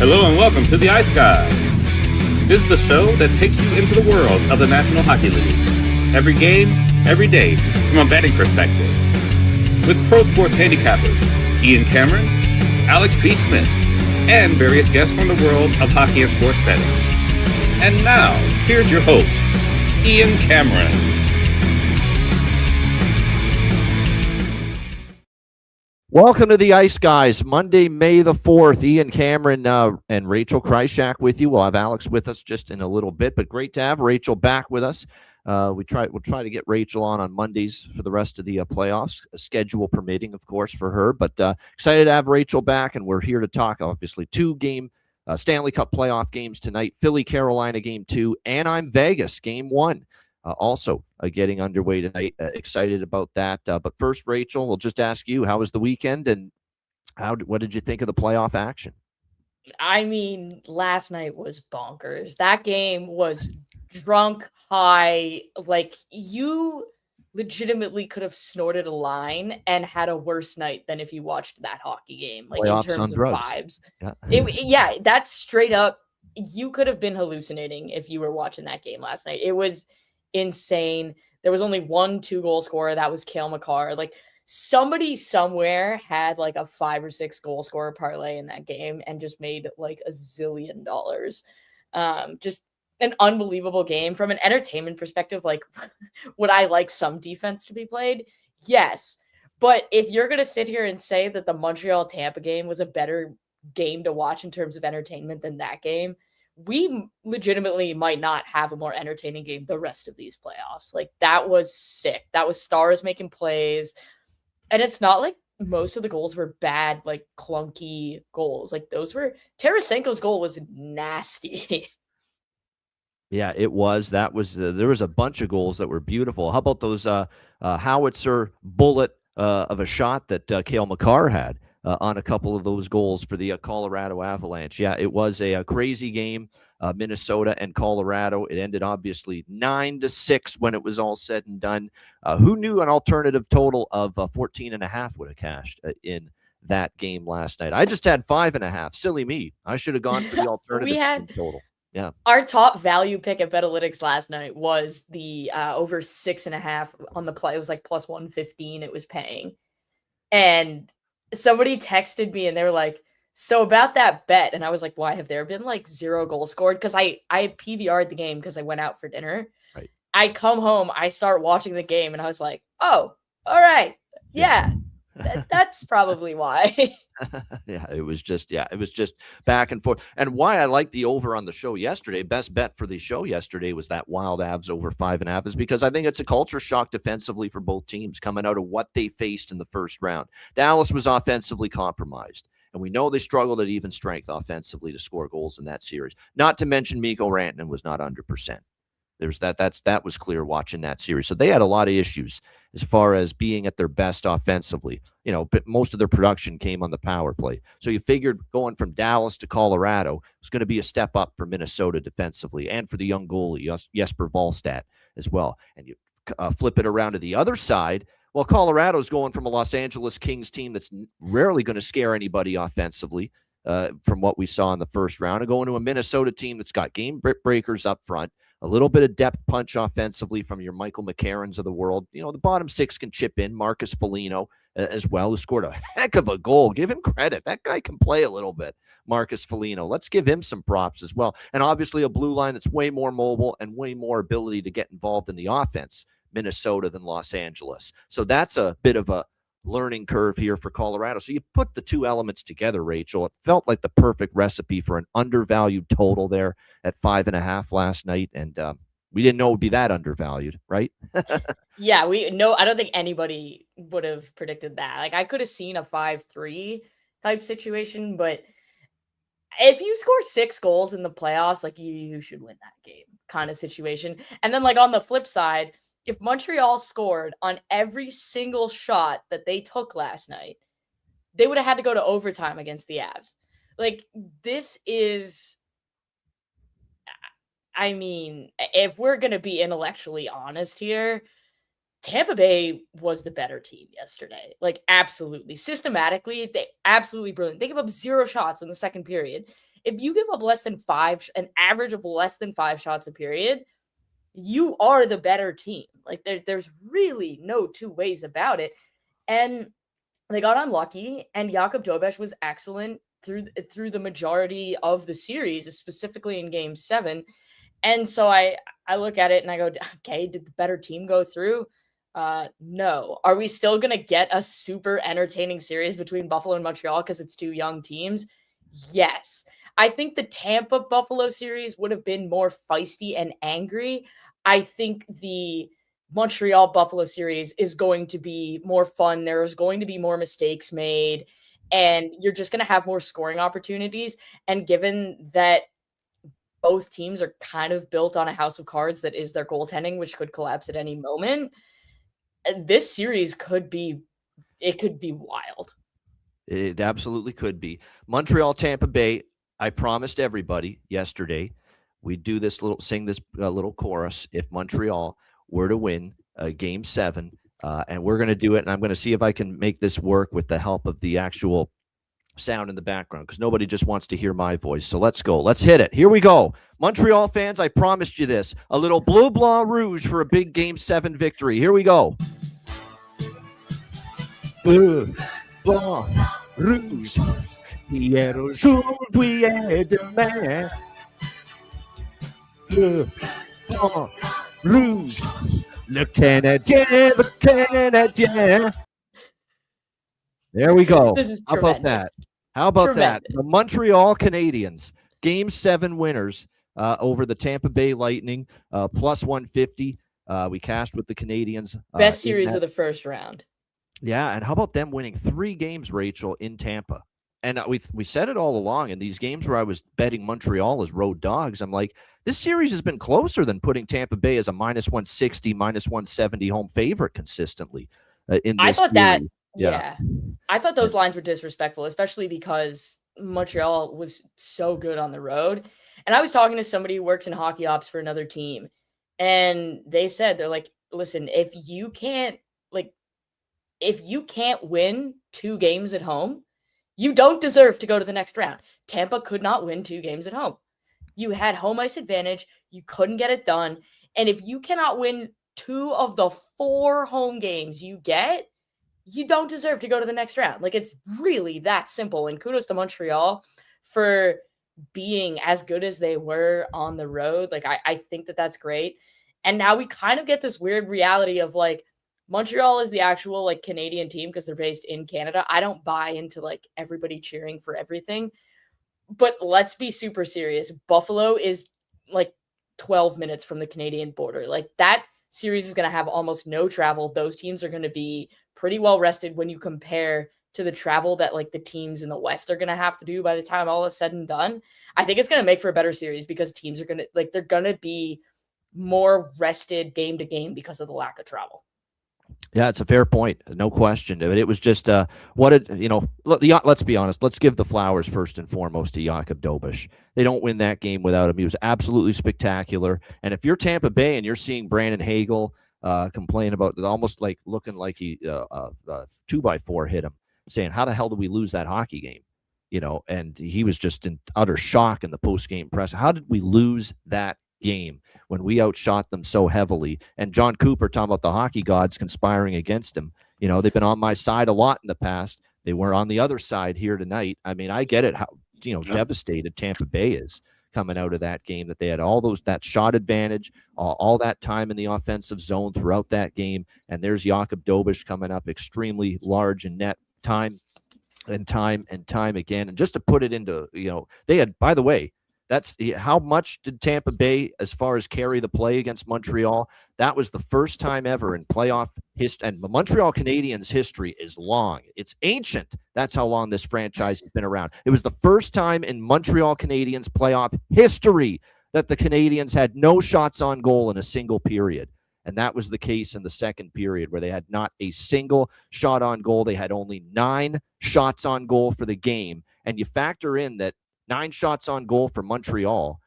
Hello and welcome to the Ice Guys. This is the show that takes you into the world of the National Hockey League. Every game, every day, from a betting perspective. With pro sports handicappers, Ian Cameron, Alex B. Smith, and various guests from the world of hockey and sports betting. And now, here's your host, Ian Cameron. Welcome to the Ice Guys, Monday, May the 4th. Ian Cameron and Rachel Krychak with you. We'll have Alex with us just in a little bit, but great to have Rachel back with us. We'll try to get Rachel on Mondays for the rest of the playoffs, schedule permitting, of course, for her. But excited to have Rachel back, and we're here to talk, obviously, two-game Stanley Cup playoff games tonight. Philly-Carolina Game 2, Anaheim-Vegas Game 1. Also getting underway tonight. Excited about that. But first, Rachel, we'll just ask you, how was the weekend and what did you think of the playoff action? I mean, last night was bonkers. That game was drunk high. Like, you legitimately could have snorted a line and had a worse night than if you watched that hockey game. Like, Playoffs in terms of drugs. vibes. Yeah. That's straight up. You could have been hallucinating if you were watching that game last night. It was insane. There was only one 2-goal scorer. That was Cale Makar. Like, somebody somewhere had like a 5 or 6 goal scorer parlay in that game and just made like $1 zillion. Just an unbelievable game from an entertainment perspective. Like, would I like some defense to be played? Yes. But if you're going to sit here and say that the Montreal Tampa game was a better game to watch in terms of entertainment than that game, we legitimately might not have a more entertaining game the rest of these playoffs. Like, that was sick. That was stars making plays. And it's not like most of the goals were bad, like clunky goals. Like, those were Tarasenko's goal was nasty. Yeah, it was. That was there was a bunch of goals that were beautiful. How about those howitzer bullet of a shot that Cale Makar had on a couple of those goals for the Colorado Avalanche? Yeah, it was a crazy game. Minnesota and Colorado. It ended obviously 9-6 when it was all said and done. Who knew an alternative total of 14.5 would have cashed in that game last night? I just had 5.5. Silly me. I should have gone for the alternative team total. Yeah. Our top value pick at Betalytics last night was the over 6.5 on the play. It was like plus 115 it was paying. And somebody texted me and they were like, so about that bet. And I was like, why have there been like 0 goals scored? Because I had PVR'd the game because I went out for dinner. Right. I come home, I start watching the game and I was like, oh, all right. Yeah. That's probably why. It was just back and forth. And why I like the over on the show yesterday, best bet for the show yesterday was that Wild Avs over 5.5, is because I think it's a culture shock defensively for both teams coming out of what they faced in the first round. Dallas was offensively compromised, and we know they struggled at even strength offensively to score goals in that series. Not to mention Mikko Rantanen was not 100%. There's that was clear watching that series. So they had a lot of issues as far as being at their best offensively. But most of their production came on the power play. So you figured going from Dallas to Colorado was going to be a step up for Minnesota defensively and for the young goalie, Jesper Wallstedt, as well. And you flip it around to the other side. Well, Colorado's going from a Los Angeles Kings team that's rarely going to scare anybody offensively from what we saw in the first round, and going to a Minnesota team that's got game breakers up front, a little bit of depth punch offensively from your Michael McCarrons of the world. The bottom six can chip in. Marcus Foligno as well, who scored a heck of a goal. Give him credit. That guy can play a little bit, Marcus Foligno. Let's give him some props as well. And obviously a blue line that's way more mobile and way more ability to get involved in the offense, Minnesota, than Los Angeles. So that's a bit of a learning curve here for Colorado. So you put the two elements together, Rachel. It felt like the perfect recipe for an undervalued total there at 5.5 last night. And we didn't know it would be that undervalued, right? Yeah, I don't think anybody would have predicted that. Like, I could have seen a 5-3 type situation, but if you score 6 goals in the playoffs, like, you should win that game kind of situation. And then, like, on the flip side, if Montreal scored on every single shot that they took last night, they would have had to go to overtime against the Avs. Like, this is, I mean, if we're going to be intellectually honest here, Tampa Bay was the better team yesterday. Like, absolutely. Systematically, they absolutely brilliant. They gave up 0 shots in the second period. If you give up an average of less than 5 shots a period, you are the better team. Like there's really no two ways about it. And they got unlucky, and Jakub Dobeš was excellent through the majority of the series, specifically in Game 7. And so I look at it and I go, okay, did the better team go through? No. Are we still going to get a super entertaining series between Buffalo and Montreal because it's two young teams? Yes. I think the Tampa Buffalo series would have been more feisty and angry. I think the Montreal Buffalo series is going to be more fun. There's going to be more mistakes made, and you're just going to have more scoring opportunities. And given that both teams are kind of built on a house of cards that is their goaltending, which could collapse at any moment, this series could be wild. It absolutely could be. Montreal, Tampa Bay. I promised everybody yesterday we'd do this sing this little chorus if Montreal were to win Game 7, and we're going to do it. And I'm going to see if I can make this work with the help of the actual sound in the background, because nobody just wants to hear my voice. So let's go. Let's hit it. Here we go. Montreal fans, I promised you this. A little bleu blanc rouge for a big Game 7 victory. Here we go. Bleu blanc rouge. Hier aujourd'hui et demain. Bleu blanc rouge. Le Canadien, le Canadien. There we go. This is How about that? How about that? The Montreal Canadiens, Game 7 winners over the Tampa Bay Lightning, plus 150. We cashed with the Canadiens. Best series of the first round. Yeah, and how about them winning 3 games, Rachel, in Tampa? And we said it all along in these games where I was betting Montreal as road dogs. I'm like, this series has been closer than putting Tampa Bay as a minus 160, minus 170 home favorite consistently. In this I thought series. Yeah. I thought those lines were disrespectful, especially because Montreal was so good on the road. And I was talking to somebody who works in hockey ops for another team, and they said, they're like, listen, if you can't win 2 games at home, you don't deserve to go to the next round. Tampa could not win 2 games at home. You had home ice advantage. You couldn't get it done. And if you cannot win 2 of the 4 home games you get, you don't deserve to go to the next round. Like, it's really that simple. And kudos to Montreal for being as good as they were on the road. Like, I think that that's great. And now we kind of get this weird reality of, like, Montreal is the actual, like, Canadian team because they're based in Canada. I don't buy into, like, everybody cheering for everything. But let's be super serious. Buffalo is, like, 12 minutes from the Canadian border. Like, that series is going to have almost no travel. Those teams are going to be pretty well rested when you compare to the travel that, like, the teams in the West are going to have to do by the time all is said and done. I think it's going to make for a better series because teams are going to, like, they're going to be more rested game to game because of the lack of travel. Yeah, it's a fair point. No question. But it was just let's be honest. Let's give the flowers first and foremost to Jakub Dobeš. They don't win that game without him. He was absolutely spectacular. And if you're Tampa Bay and you're seeing Brandon Hagel complain about almost like looking like he 2x4 hit him, saying, how the hell did we lose that hockey game? And he was just in utter shock in the post-game press. How did we lose that game when we outshot them so heavily? And John Cooper talking about the hockey gods conspiring against him. They've been on my side a lot in the past. They were on the other side here tonight. I mean, I get it how devastated Tampa Bay is coming out of that game, that they had that shot advantage, all that time in the offensive zone throughout that game. And there's Jakub Dobeš coming up extremely large in net time and time again. And just to put it into, they had, by the way, that's how much did Tampa Bay, as far as carry the play against Montreal? That was the first time ever in playoff history. And the Montreal Canadiens' history is long. It's ancient. That's how long this franchise has been around. It was the first time in Montreal Canadiens playoff history that the Canadiens had no shots on goal in a single period. And that was the case in the second period, where they had not a single shot on goal. They had only 9 shots on goal for the game. And you factor in that 9 shots on goal for Montreal,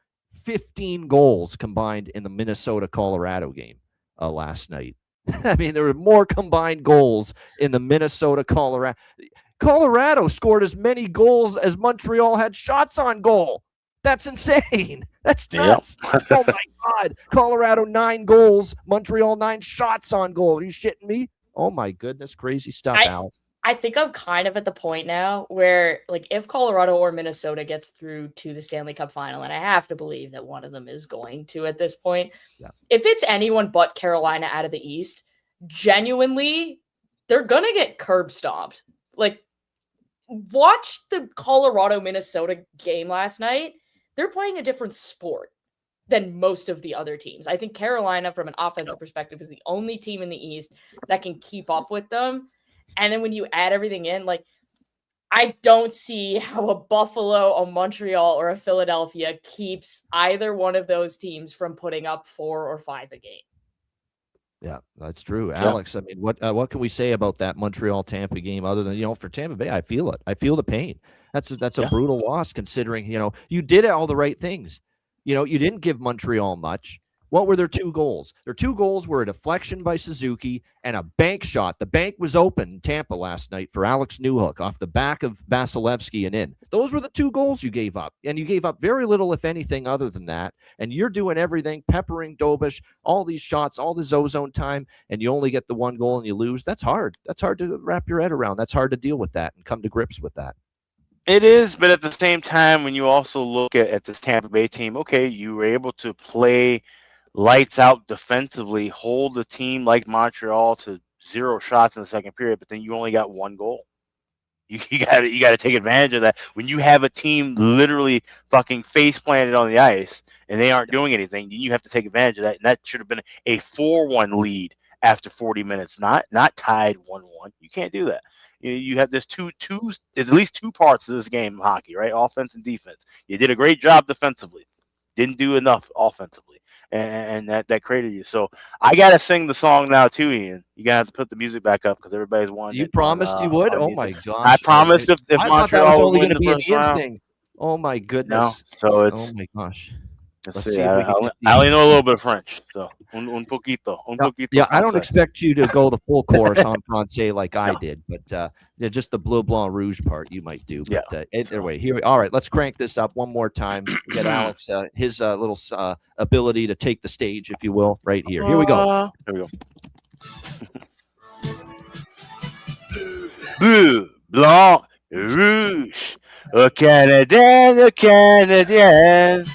15 goals combined in the Minnesota-Colorado game last night. I mean, there were more combined goals in the Minnesota-Colorado. Colorado scored as many goals as Montreal had shots on goal. That's insane. That's nuts. Oh my God. Colorado 9 goals, Montreal 9 shots on goal. Are you shitting me? Oh my goodness, crazy stuff, Al. I think I'm kind of at the point now where, like, if Colorado or Minnesota gets through to the Stanley Cup final, and I have to believe that one of them is going to at this point, if it's anyone but Carolina out of the East, genuinely, they're going to get curb stomped. Like, watch the Colorado-Minnesota game last night. They're playing a different sport than most of the other teams. I think Carolina, from an offensive perspective, is the only team in the East that can keep up with them. And then when you add everything in, like, I don't see how a Buffalo, a Montreal, or a Philadelphia keeps either one of those teams from putting up 4 or 5 a game. Yeah, that's true. Alex, I mean, what can we say about that Montreal-Tampa game other than, for Tampa Bay, I feel it. I feel the pain. That's a brutal loss considering, you did all the right things. You didn't give Montreal much. What were their 2 goals? Their 2 goals were a deflection by Suzuki and a bank shot. The bank was open in Tampa last night for Alex Newhook off the back of Vasilevsky and in. Those were the 2 goals you gave up. And you gave up very little, if anything, other than that. And you're doing everything, peppering Dobish, all these shots, all this ozone time, and you only get the 1 goal and you lose. That's hard. That's hard to wrap your head around. That's hard to deal with that and come to grips with that. It is, but at the same time, when you also look at this Tampa Bay team, okay, you were able to play lights out defensively, hold the team like Montreal to 0 shots in the second period, but then you only got 1 goal. You got to take advantage of that. When you have a team literally fucking face planted on the ice and they aren't doing anything, you have to take advantage of that. And that should have been a 4-1 lead after 40 minutes, not tied 1-1. You can't do that. You have this there's at least 2 parts of this game of hockey, right? Offense and defense. You did a great job defensively. Didn't do enough offensively. And that created you. So I got to sing the song now too, Ian. You got to have to put the music back up because everybody's wanting You promised you would? Oh my gosh. I promised if I thought that was only going to be an Ian thing. Oh my goodness. No, so it's, oh my gosh. Let's see. I only know a little bit of French, so un poquito. Yeah, I don't expect you to go the full course en français like I did, but just the bleu blanc rouge part you might do. But either way, all right, let's crank this up one more time. Get Alex his little ability to take the stage, if you will, right here. Here we go. Bleu blanc rouge. A Canadien.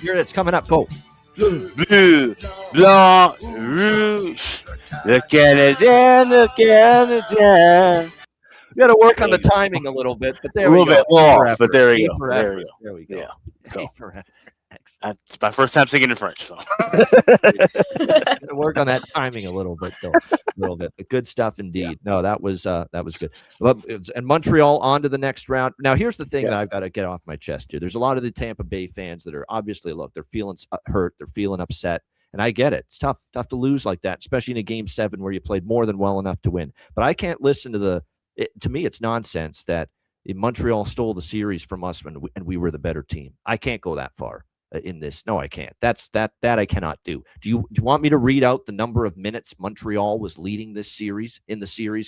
Here it's coming up. Go. Bleu, blanc, rouge. Le Canadien. We got to work on the timing a little bit, but there we go. A little bit off, but there we go. There we go. Yeah. So, it's my first time singing in French, so work on that timing a little bit, though. But good stuff indeed. Yeah. No, that was good. And Montreal on to the next round. Now, here's the thing that I've got to get off my chest here. There's a lot of the Tampa Bay fans that are obviously, they're feeling hurt, they're feeling upset, and I get it. It's tough to lose like that, especially in a Game 7 where you played more than well enough to win. But I can't listen to to me, it's nonsense that Montreal stole the series from us and we were the better team. I can't go that far in this. No, I can't. That I cannot do. Do you want me to read out the number of minutes Montreal was leading this series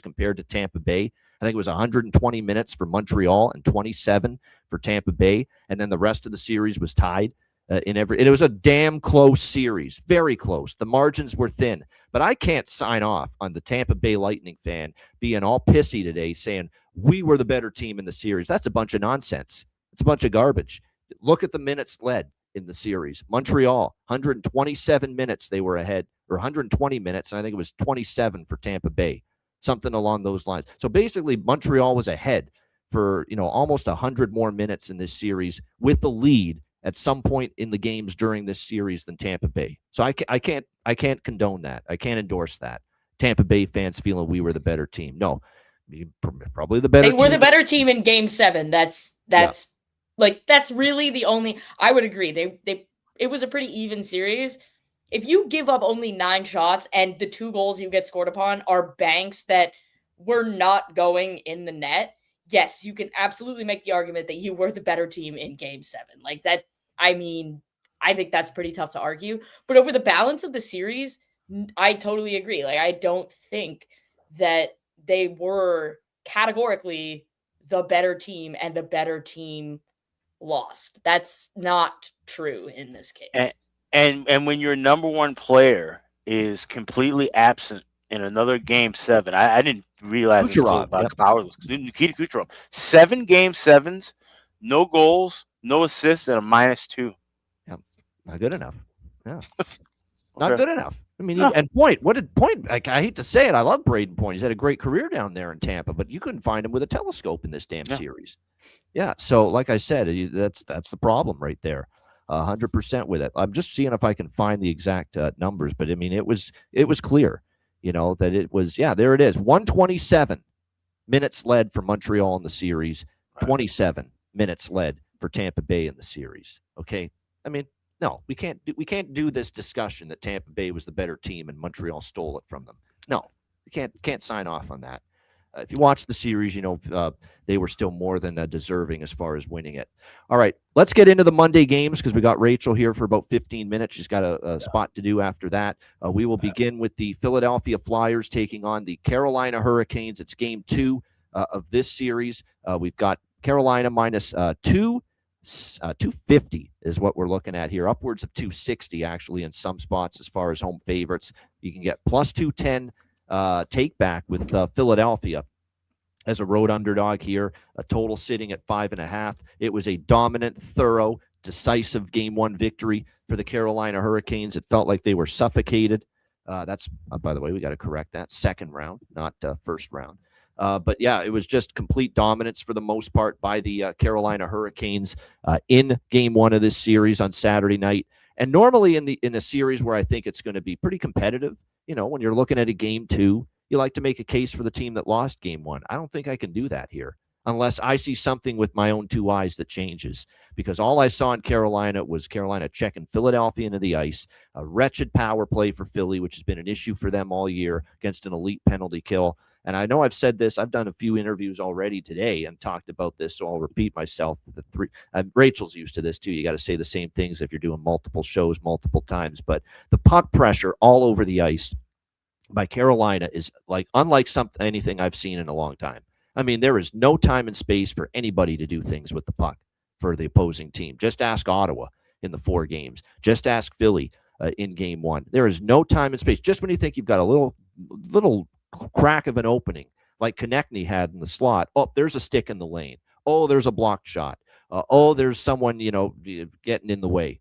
compared to Tampa Bay? I think it was 120 minutes for Montreal and 27 for Tampa Bay, and then the rest of the series was tied. It was a damn close series, very close. The margins were thin, but I can't sign off on the Tampa Bay Lightning fan being all pissy today saying we were the better team in the series. That's a bunch of nonsense. It's a bunch of garbage. Look at the minutes led in the series. Montreal, 127 minutes they were ahead, or 120 minutes, and I think it was 27 for Tampa Bay, something along those lines. So basically, Montreal was ahead for almost 100 more minutes in this series with the lead at some point in the games during this series than Tampa Bay. So I can't condone that. I can't endorse that. Tampa Bay fans feeling we were the better team. No, probably the better. They were the better team in Game 7. That's really the only. I would agree. It was a pretty even series. If you give up only 9 shots and the 2 goals you get scored upon are banks that were not going in the net, yes, you can absolutely make the argument that you were the better team in Game 7. Like that. I mean, I think that's pretty tough to argue. But over the balance of the series, I totally agree. Like, I don't think that they were categorically the better team and the better team lost. That's not true in this case. And when your number one player is completely absent in another game 7, I didn't realize this until Kucherov, about a yep. couple hours ago. Nikita Kucherov, 7 game 7s, no goals, no assists, and a -2. Yeah, not good enough. Yeah, Okay. not good enough. I mean, No. and Point. What did Point? Like, I hate to say it, I love Braden Point. He's had a great career down there in Tampa, but you couldn't find him with a telescope in this damn Yeah. series. Yeah, so like I said, that's the problem right there. 100% with it. I'm just seeing if I can find the exact numbers, but I mean, it was clear, that it was. Yeah, there it is. 127 minutes led for Montreal in the series. 27 minutes led for Tampa Bay in the series. Okay, I mean, no, we can't do this discussion that Tampa Bay was the better team and Montreal stole it from them. No, we can't sign off on that. If you watch the series, they were still more than deserving as far as winning it. All right, let's get into the Monday games because we got Rachel here for about 15 minutes. She's got a spot to do after that. We will begin with the Philadelphia Flyers taking on the Carolina Hurricanes. It's game 2 of this series. We've got Carolina minus 250 is what we're looking at here. Upwards of 260 actually in some spots as far as home favorites. You can get plus 210 take back with Philadelphia as a road underdog here. A total sitting at 5.5. It was a dominant, thorough, decisive game 1 victory for the Carolina Hurricanes. It felt like they were suffocated. That's by the way, we got to correct that. Second round, not first round. But yeah, it was just complete dominance for the most part by the Carolina Hurricanes in game 1 of this series on Saturday night. And normally in a series where I think it's going to be pretty competitive, when you're looking at a game 2, you like to make a case for the team that lost game 1. I don't think I can do that here unless I see something with my own 2 eyes that changes, because all I saw in Carolina was Carolina checking Philadelphia into the ice, a wretched power play for Philly, which has been an issue for them all year against an elite penalty kill. And I know I've said this. I've done a few interviews already today and talked about this, so I'll repeat myself. Rachel's used to this too. You got to say the same things if you're doing multiple shows multiple times. But the puck pressure all over the ice by Carolina is unlike anything I've seen in a long time. I mean, there is no time and space for anybody to do things with the puck for the opposing team. Just ask Ottawa in the 4 games. Just ask Philly in game 1. There is no time and space. Just when you think you've got a little crack of an opening, like Konechny had in the slot. Oh, there's a stick in the lane. Oh, there's a blocked shot. Oh, there's someone, getting in the way.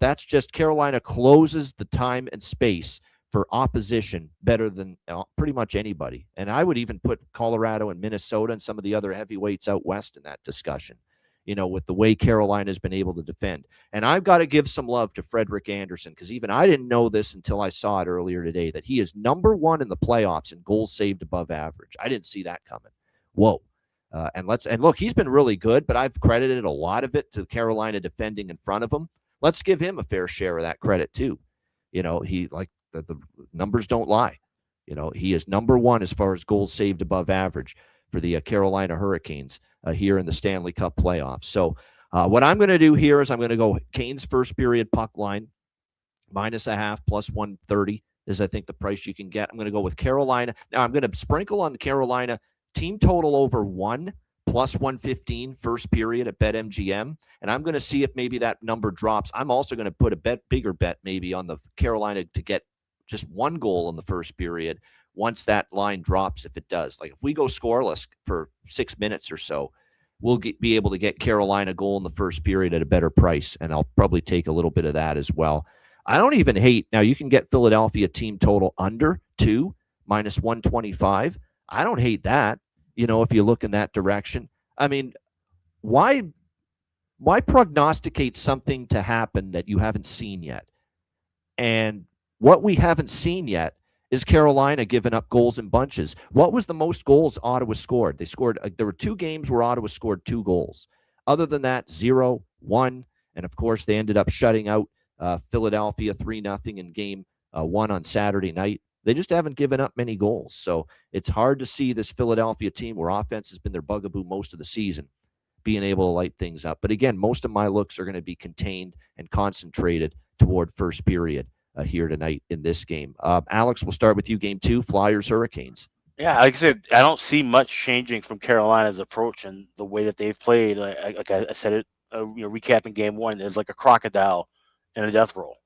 That's just Carolina closes the time and space for opposition better than pretty much anybody. And I would even put Colorado and Minnesota and some of the other heavyweights out west in that discussion, with the way Carolina has been able to defend. And I've got to give some love to Frederik Andersen, because even I didn't know this until I saw it earlier today, that he is number 1 in the playoffs in goals saved above average. I didn't see that coming. Whoa. And look, he's been really good, but I've credited a lot of it to Carolina defending in front of him. Let's give him a fair share of that credit too. The numbers don't lie. He is number 1 as far as goals saved above average for the Carolina Hurricanes here in the Stanley Cup playoffs. So what I'm going to do here is I'm going to go Canes first period puck line, -0.5, plus 130 is I think the price you can get. I'm going to go with Carolina. Now I'm going to sprinkle on Carolina team total over 1, plus 115 first period at BetMGM. And I'm going to see if maybe that number drops. I'm also going to put a bigger bet maybe on the Carolina to get just 1 goal in the first period once that line drops, if it does. Like if we go scoreless for 6 minutes or so, we'll be able to get Carolina goal in the first period at a better price, and I'll probably take a little bit of that as well. I don't even hate, now you can get Philadelphia team total under 2, minus 125. I don't hate that, if you look in that direction. I mean, why prognosticate something to happen that you haven't seen yet? And what we haven't seen yet is Carolina giving up goals in bunches. What was the most goals Ottawa scored? There were 2 games where Ottawa scored 2 goals. Other than that, 0, 1, and of course they ended up shutting out Philadelphia 3-0 in game 1 on Saturday night. They just haven't given up many goals. So it's hard to see this Philadelphia team, where offense has been their bugaboo most of the season, being able to light things up. But again, most of my looks are going to be contained and concentrated toward first period here tonight in this game. Alex, we'll start with you. Game 2, Flyers Hurricanes. Yeah, like I said, I don't see much changing from Carolina's approach and the way that they've played. Like I said it recapping game one, there's like a crocodile in a death roll.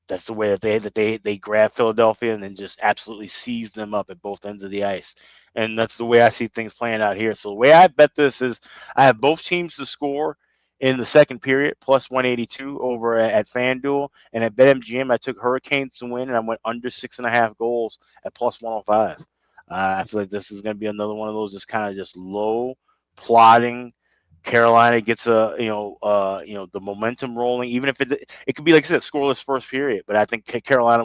That's the way that they grab Philadelphia and then just absolutely seize them up at both ends of the ice. And that's the way I see things playing out here. So the way I bet this is I have both teams to score in the second period, plus 182 over at FanDuel. And at BetMGM, I took Hurricanes to win, and I went under 6.5 goals at plus 105. I feel like this is going to be another one of those just kind of just low plotting. Carolina gets the momentum rolling, even if it could be, like I said, scoreless first period. But I think Carolina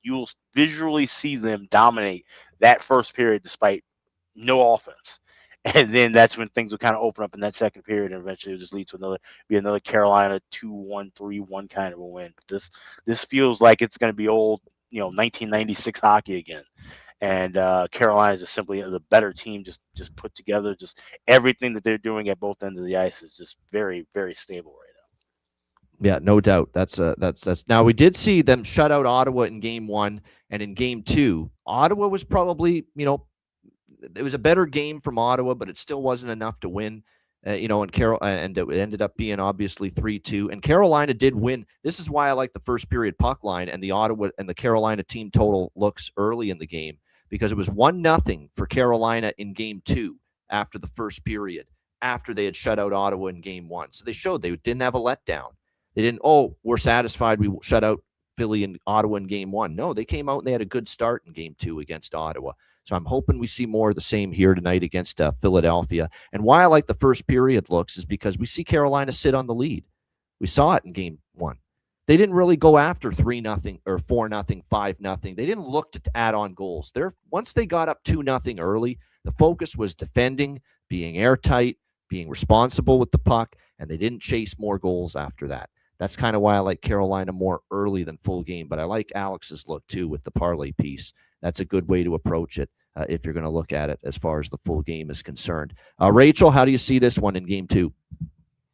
you'll visually see them dominate that first period despite no offense. And then that's when things will kind of open up in that second period, and eventually it'll just lead to another Carolina 2-1, 3-1 kind of a win. But this feels like it's going to be old, 1996 hockey again. And Carolina is just simply the better team, just put together. Just everything that they're doing at both ends of the ice is just very, very stable right now. Yeah, no doubt. That's now we did see them shut out Ottawa in game one, and in game two, Ottawa was probably, it was a better game from Ottawa, but it still wasn't enough to win. And it ended up being obviously 3-2. And Carolina did win. This is why I like the first period puck line and the Ottawa and the Carolina team total looks early in the game, because it was 1-0 for Carolina in game two after the first period, after they had shut out Ottawa in game one. So they showed they didn't have a letdown. They didn't, we're satisfied we shut out Philly and Ottawa in game one. No, they came out and they had a good start in game two against Ottawa. So I'm hoping we see more of the same here tonight against Philadelphia. And why I like the first period looks is because we see Carolina sit on the lead. We saw it in game one. They didn't really go after 3-0 or 4-0, 5-0. They didn't look to add on goals. Once they got up 2-0 early, the focus was defending, being airtight, being responsible with the puck, and they didn't chase more goals after that. That's kind of why I like Carolina more early than full game. But I like Alex's look, too, with the parlay piece. That's a good way to approach it if you're going to look at it as far as the full game is concerned. Rachel, how do you see this one in game two?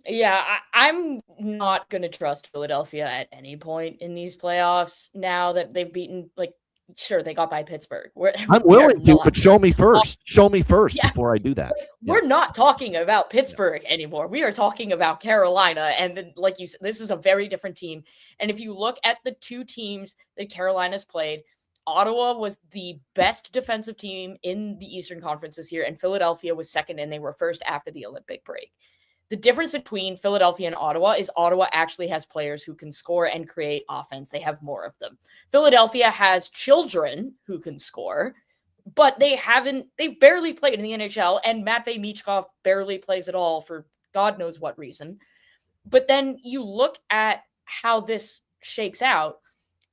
Yeah, I'm not going to trust Philadelphia at any point in these playoffs now that they've beaten, sure, they got by Pittsburgh. I'm willing to, but show me first. Show me first before I do that. We're not talking about Pittsburgh anymore. We are talking about Carolina. And then, like you said, this is a very different team. And if you look at the two teams that Carolina's played, Ottawa was the best defensive team in the Eastern Conference this year, and Philadelphia was second, and they were first after the Olympic break. The difference between Philadelphia and Ottawa is Ottawa actually has players who can score and create offense. They have more of them. Philadelphia has children who can score, but they've barely played in the NHL, and Matvei Michkov barely plays at all for God knows what reason. But then you look at how this shakes out.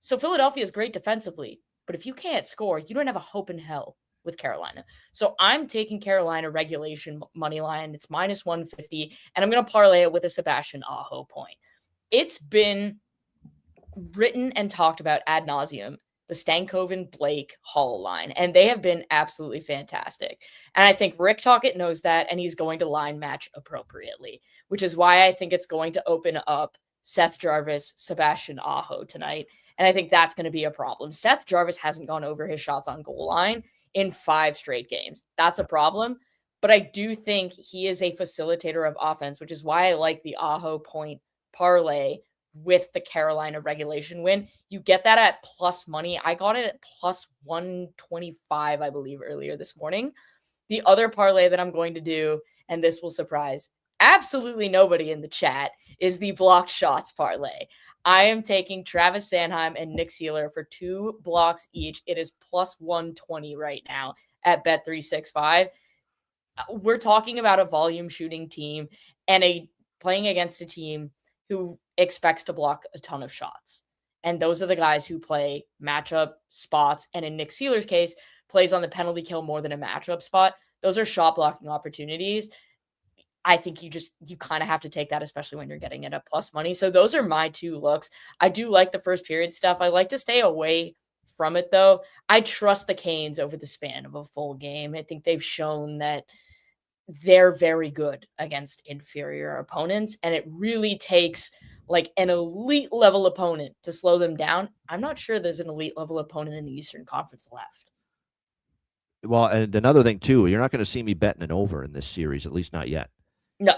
So Philadelphia is great defensively, but if you can't score, you don't have a hope in hell with Carolina. So I'm taking Carolina regulation money line. It's minus 150, and I'm going to parlay it with a Sebastian Aho point. It's been written and talked about ad nauseum, the Stankoven-Blake Hall line, and they have been absolutely fantastic. And I think Rick Tocchet knows that, and he's going to line match appropriately, which is why I think it's going to open up Seth Jarvis, Sebastian Aho tonight. And I think that's going to be a problem. Seth Jarvis hasn't gone over his shots on goal line in 5 straight games. That's a problem. But I do think he is a facilitator of offense, which is why I like the Aho point parlay with the Carolina regulation win. You get that at plus money. I got it at plus 125, I believe, earlier this morning. The other parlay that I'm going to do, and this will surprise absolutely nobody in the chat, is the blocked shots parlay. I am taking Travis Sanheim and Nick Seeler for 2 blocks each. It is plus 120 right now at Bet365. We're talking about a volume shooting team and playing against a team who expects to block a ton of shots. And those are the guys who play matchup spots. And in Nick Seeler's case, plays on the penalty kill more than a matchup spot. Those are shot blocking opportunities. I think you kind of have to take that, especially when you're getting it at plus money. So those are my 2 looks. I do like the first period stuff. I like to stay away from it, though. I trust the Canes over the span of a full game. I think they've shown that they're very good against inferior opponents, and it really takes an elite level opponent to slow them down. I'm not sure there's an elite level opponent in the Eastern Conference left. Well, and another thing, too, you're not going to see me betting an over in this series, at least not yet. No.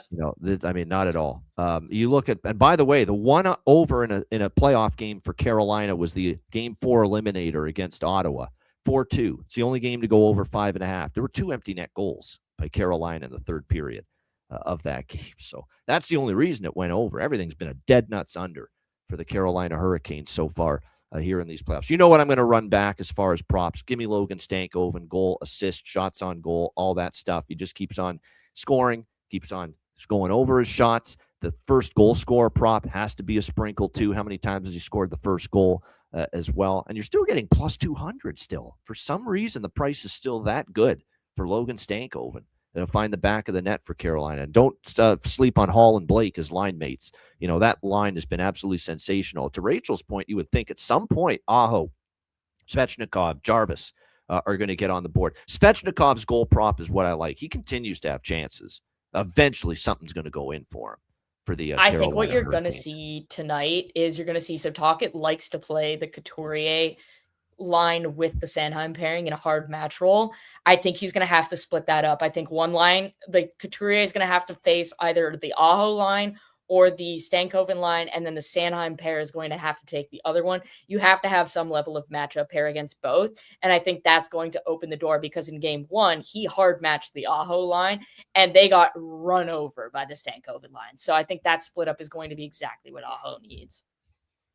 I mean, not at all. You look at, and by the way, the one over in a playoff game for Carolina was the Game 4 eliminator against Ottawa, 4-2. It's the only game to go over 5.5. There were 2 empty net goals by Carolina in the third period of that game. So that's the only reason it went over. Everything's been a dead nuts under for the Carolina Hurricanes so far here in these playoffs. You know what I'm going to run back as far as props? Give me Logan Stankoven, goal, assist, shots on goal, all that stuff. He just keeps on scoring, keeps on going over his shots. The first goal scorer prop has to be a sprinkle too. How many times has he scored the first goal as well? And you're still getting plus 200 still. For some reason, the price is still that good for Logan Stankoven. They'll find the back of the net for Carolina. And don't sleep on Hall and Blake as line mates. That line has been absolutely sensational. To Rachel's point, you would think at some point, Aho, Svechnikov, Jarvis are going to get on the board. Svechnikov's goal prop is what I like. He continues to have chances. Eventually, something's going to go in for him. For the I Carolina think what you're going to Hurricanes. see tonight is you're going to see, so Tocchet likes to play the Couturier line with the Sanheim pairing in a hard match role. I think he's going to have to split that up. I think one line, the Couturier is going to have to face either the Aho line or the Stankoven line, and then the Sanheim pair is going to have to take the other one. You have to have some level of matchup pair against both, and I think that's going to open the door because in game 1, he hard matched the Aho line, and they got run over by the Stankoven line. So I think that split up is going to be exactly what Aho needs.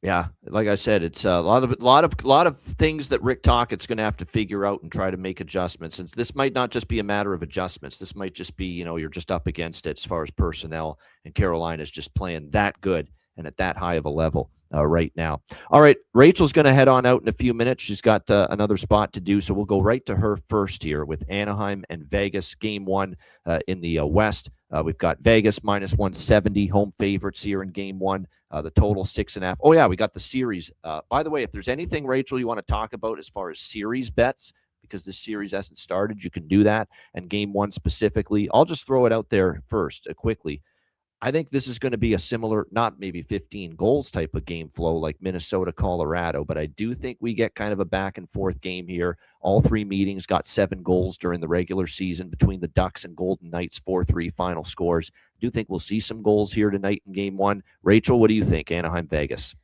Yeah, like I said, it's a lot of things that Rick Tocchet's going to have to figure out and try to make adjustments. And this might not just be a matter of adjustments. This might just be, you're just up against it as far as personnel, and Carolina's just playing that good and at that high of a level right now. All right, Rachel's going to head on out in a few minutes. She's got another spot to do, so we'll go right to her first here with Anaheim and Vegas, game 1 in the West. We've got Vegas minus 170 home favorites here in game 1. The total 6.5. Oh yeah, we got the series. By the way, if there's anything, Rachel, you want to talk about as far as series bets, because this series hasn't started, you can do that. And game 1 specifically, I'll just throw it out there first quickly. I think this is going to be a similar, not maybe 15 goals type of game flow like Minnesota, Colorado, but I do think we get kind of a back and forth game here. All 3 meetings got 7 goals during the regular season between the Ducks and Golden Knights, 4-3 final scores. I do think we'll see some goals here tonight in game 1. Rachel, what do you think? Anaheim, Vegas.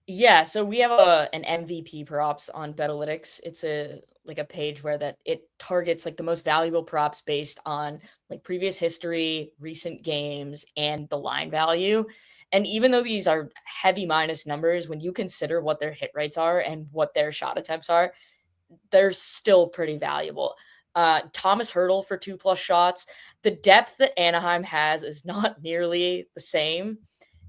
Yeah, so we have an MVP props on Betalytics. It's a page where that it targets like the most valuable props based on like previous history, recent games, and the line value. And even though these are heavy minus numbers, when you consider what their hit rates are and what their shot attempts are, they're still pretty valuable. Thomas Hertl for 2+ shots. The depth that Anaheim has is not nearly the same,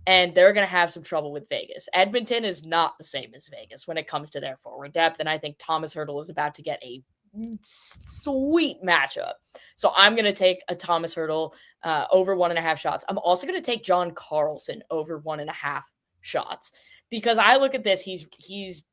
and they're going to have some trouble with Vegas. Edmonton is not the same as Vegas when it comes to their forward depth, and I think Thomas Hertl is about to get a sweet matchup. So I'm going to take a Thomas Hertl over 1.5 shots. I'm also going to take John Carlson over 1.5 shots because I look at this. He's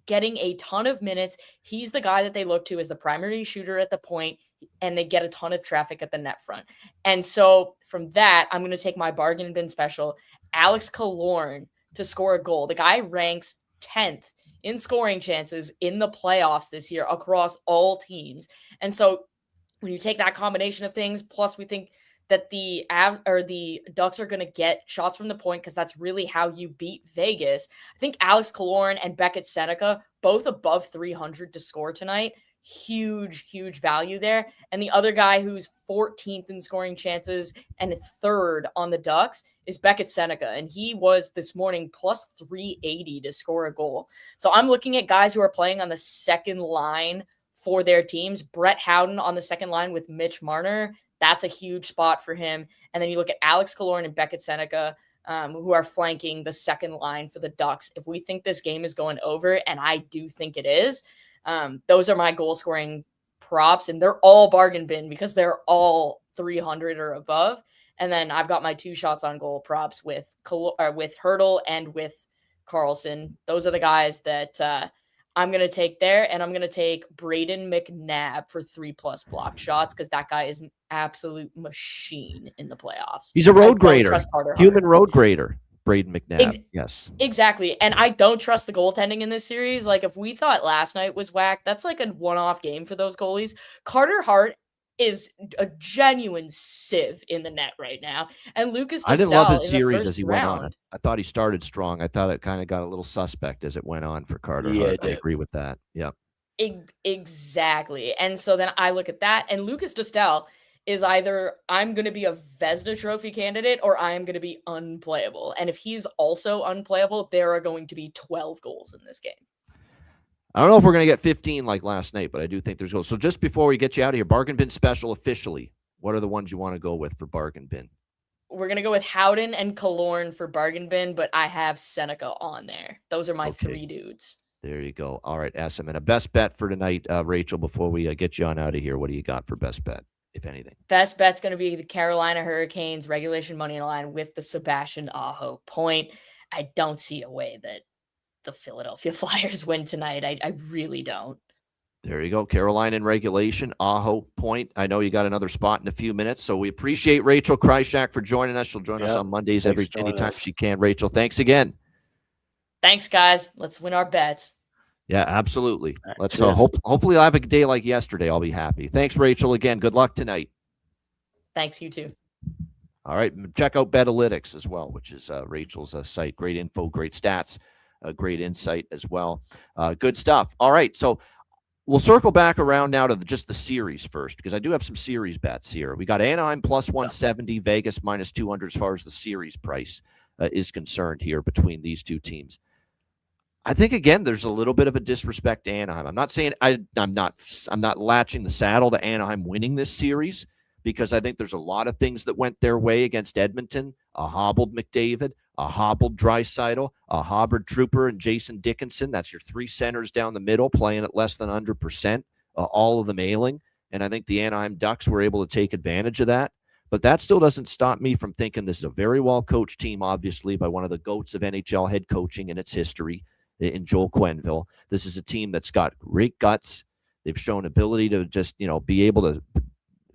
getting a ton of minutes. He's the guy that they look to as the primary shooter at the point, and they get a ton of traffic at the net front. And so from that, I'm going to take my bargain bin special, Alex Killorn, to score a goal. The guy ranks 10th in scoring chances in the playoffs this year across all teams. And so when you take that combination of things, plus we think that the Ducks are going to get shots from the point because that's really how you beat Vegas. I think Alex Killorn and Beckett Seneca, both above 300 to score tonight. Huge value there. And the other guy who's 14th in scoring chances and 3rd on the Ducks is Beckett Seneca. And he was this morning plus 380 to score a goal. So I'm looking at guys who are playing on the second line for their teams. Brett Howden on the second line with Mitch Marner. That's a huge spot for him. And then you look at Alex Killorn and Beckett Seneca, who are flanking the second line for the Ducks. If we think this game is going over, and I do think it is, those are my goal scoring props, and they're all bargain bin because they're all 300 or above. And then I've got my 2 shots on goal props with Hertl and with Carlson. Those are the guys that I'm going to take there, and I'm going to take Braden McNabb for 3+ block shots because that guy is an absolute machine in the playoffs. He's a road grader, human road grader. Braden McNabb, yes. Exactly. And I don't trust the goaltending in this series. Like, if we thought last night was whack, that's like a one-off game for those goalies. Carter Hart is a genuine sieve in the net right now. And Lucas I didn't love Dostal his in the series first as he went on. round. I thought he started strong. I thought it kind of got a little suspect as it went on for Carter Yeah, Hart. it I did. agree with that. Yeah. Exactly. And so then I look at that, and Lucas Dostal is either I'm going to be a Vezina Trophy candidate or I am going to be unplayable. And if he's also unplayable, there are going to be 12 goals in this game. I don't know if we're going to get 15 like last night, but I do think there's goals. So just before we get you out of here, bargain bin special officially. What are the ones you want to go with for bargain bin? We're going to go with Howden and Killorn for bargain bin, but I have Seneca on there. Those are my three dudes. There you go. All right, SM. And a best bet for tonight, Rachel, before we get you on out of here, what do you got for best bet, if anything? Best bet's going to be the Carolina Hurricanes regulation money line with the Sebastian Aho point. I don't see a way that the Philadelphia Flyers win tonight. I really don't. There you go. Carolina in regulation, Aho point. I know you got another spot in a few minutes, so we appreciate Rachel Krychak for joining us. She'll join us on Mondays anytime she can. Rachel, thanks again. Thanks, guys. Let's win our bets. Yeah, absolutely. Let's hopefully I'll have a day like yesterday. I'll be happy. Thanks, Rachel. Again, good luck tonight. Thanks, you too. All right. Check out Betalytics as well, which is Rachel's site. Great info, great stats, great insight as well. Good stuff. All right. So we'll circle back around now to just the series first, because I do have some series bets here. We got Anaheim plus 170, Vegas minus 200 as far as the series price is concerned here between these two teams. I think, again, there's a little bit of a disrespect to Anaheim. I'm not saying I'm not latching the saddle to Anaheim winning this series, because I think there's a lot of things that went their way against Edmonton. A hobbled McDavid, a hobbled Draisaitl, a hobbled Trooper and Jason Dickinson. That's your three centers down the middle playing at less than 100%, all of them ailing. And I think the Anaheim Ducks were able to take advantage of that. But that still doesn't stop me from thinking this is a very well-coached team, obviously, by one of the GOATs of NHL head coaching in its history, in Joel Quenneville. This is a team that's got great guts. They've shown ability to just, be able to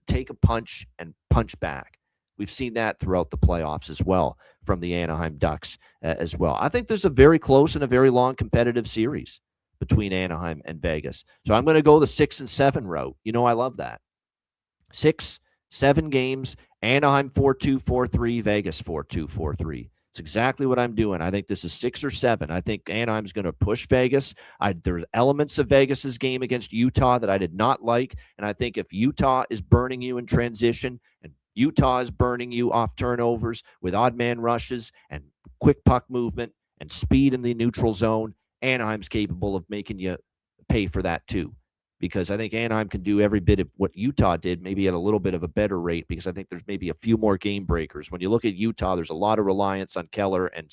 take a punch and punch back. We've seen that throughout the playoffs as well from the Anaheim Ducks as well. I think there's a very close and a very long competitive series between Anaheim and Vegas. So I'm going to go the 6-7 route. I love that. 6-7 games, Anaheim 4-2, 4-3, Vegas 4-2, 4-3. It's exactly what I'm doing. I think this is 6 or 7. I think Anaheim's going to push Vegas. There's elements of Vegas's game against Utah that I did not like. And I think if Utah is burning you in transition and Utah is burning you off turnovers with odd man rushes and quick puck movement and speed in the neutral zone, Anaheim's capable of making you pay for that too. Because I think Anaheim can do every bit of what Utah did, maybe at a little bit of a better rate, because I think there's maybe a few more game breakers. When you look at Utah, there's a lot of reliance on Keller and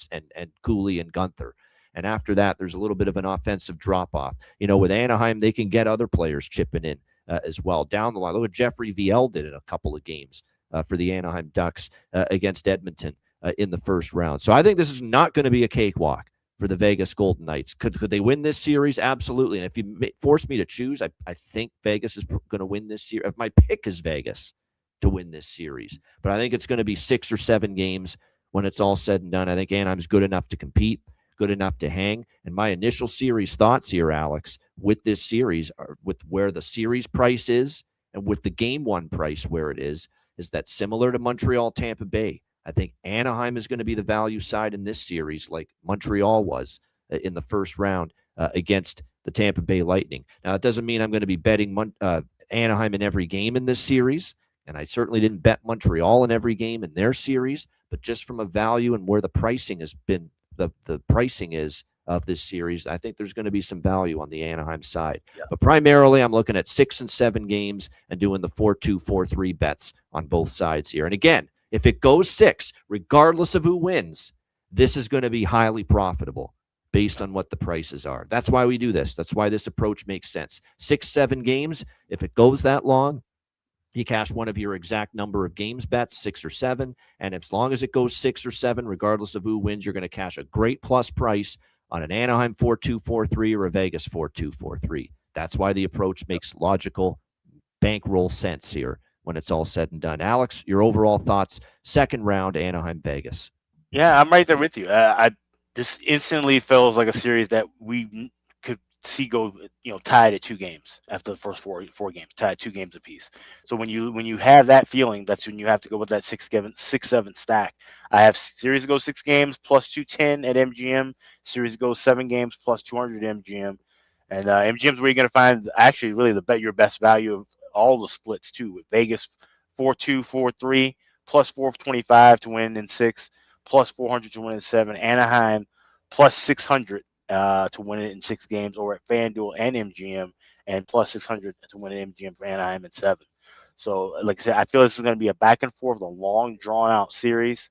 Cooley and Gunther. And after that, there's a little bit of an offensive drop-off. With Anaheim, they can get other players chipping in as well down the line. Look what Jeffrey Viel did in a couple of games for the Anaheim Ducks against Edmonton in the first round. So I think this is not going to be a cakewalk for the Vegas Golden Knights. Could they win this series? Absolutely. And if you force me to choose, I think Vegas is going to win this series. My pick is Vegas to win this series. But I think it's going to be 6 or 7 games when it's all said and done. I think Anaheim's good enough to compete, good enough to hang. And my initial series thoughts here, Alex, with this series, are with where the series price is and with the game one price where it is that similar to Montreal, Tampa Bay. I think Anaheim is going to be the value side in this series, like Montreal was in the first round against the Tampa Bay Lightning. Now, it doesn't mean I'm going to be betting Anaheim in every game in this series, and I certainly didn't bet Montreal in every game in their series, but just from a value and where the pricing has been, the pricing is of this series, I think there's going to be some value on the Anaheim side. Yeah. But primarily, I'm looking at 6 and 7 games and doing the 4-2, 4-3 bets on both sides here. And again, if it goes 6, regardless of who wins, this is going to be highly profitable based on what the prices are. That's why we do this. That's why this approach makes sense. 6, 7 games, if it goes that long, you cash one of your exact number of games bets, 6 or 7. And as long as it goes 6 or 7, regardless of who wins, you're going to cash a great plus price on an Anaheim 4-2, 4-3 or a Vegas 4-2, 4-3. That's why the approach makes logical bankroll sense here when it's all said and done. Alex, your overall thoughts, second round, Anaheim, Vegas. Yeah, I'm right there with you. This instantly feels like a series that we could see go tied at 2 games after the first four games, tied 2 games apiece. So when you have that feeling, that's when you have to go with that 6-7 stack. I have series go 6 games plus 210 at MGM, series go 7 games plus 200 at MGM, and MGM's where you're going to find actually really your best value of all the splits too. With Vegas 4-2, 4-3 plus 425 to win in 6, plus 400 to win in 7. Anaheim plus 600 to win it in 6 games, or at FanDuel and MGM, and plus 600 to win at MGM for Anaheim in 7. So, like I said, I feel this is going to be a back and forth, a long, drawn-out series.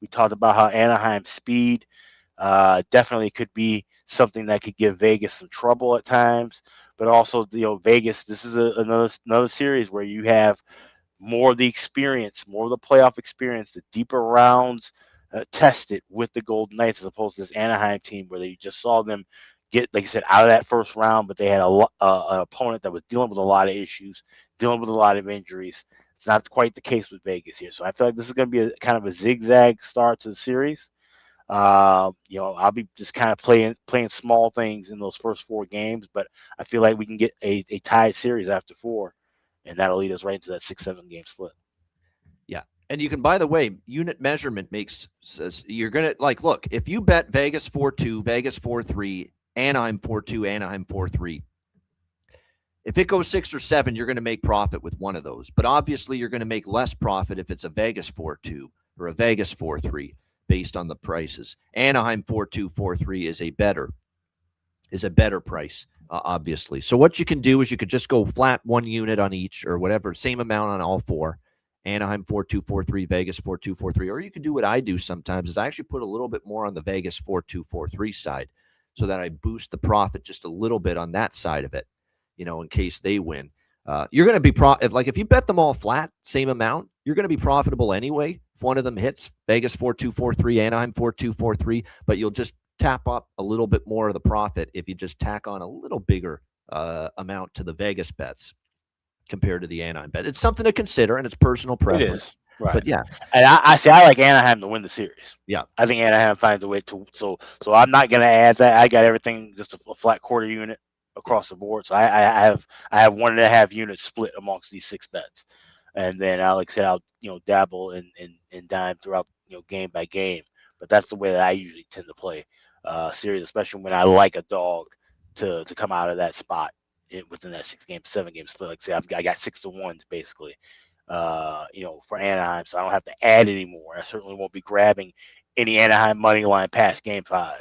We talked about how Anaheim's speed definitely could be something that could give Vegas some trouble at times, but also, Vegas. This is another series where you have more of the experience, more of the playoff experience, the deeper rounds tested with the Golden Knights, as opposed to this Anaheim team where they just saw them get, like I said, out of that first round, but they had an opponent that was dealing with a lot of issues, dealing with a lot of injuries. It's not quite the case with Vegas here. So I feel like this is going to be a kind of a zigzag start to the series. I'll be just kind of playing small things in those first 4 games, but I feel like we can get a tied series after 4, and that'll lead us right into that 6-7 game split. Yeah. And you can, by the way, unit measurement you're going to look, if you bet Vegas 4-2, Vegas 4-3, Anaheim 4-2, Anaheim 4-3, if it goes 6 or 7, you're going to make profit with one of those. But obviously you're going to make less profit if it's a Vegas 4-2 or a Vegas 4-3 based on the prices. Anaheim 4-2, 4-3 is a better price, obviously. So what you can do is you could just go flat 1 unit on each or whatever, same amount on all 4. Anaheim 4-2, 4-3, Vegas 4-2, 4-3. Or you could do what I do sometimes is I actually put a little bit more on the Vegas 4-2, 4-3 side so that I boost the profit just a little bit on that side of it, in case they win. You're going to be if you bet them all flat, same amount, you're going to be profitable anyway. If one of them hits, Vegas 4-2, 4-3, Anaheim 4-2, 4-3, but you'll just tap up a little bit more of the profit if you just tack on a little bigger amount to the Vegas bets compared to the Anaheim bet. It's something to consider, and it's personal preference. It is. Right. But yeah. And I like Anaheim to win the series. Yeah. I think Anaheim finds a way to. So I'm not going to add that. I got everything just a flat quarter unit across the board. So I have 1.5 units split amongst these 6 bets. And then, like I said, I'll dabble and dime throughout, game by game. But that's the way that I usually tend to play series, especially when I like a dog to come out of that spot within that 7 game split. Like I say, I got 6-1s basically, for Anaheim, so I don't have to add any more. I certainly won't be grabbing any Anaheim money line past game 5,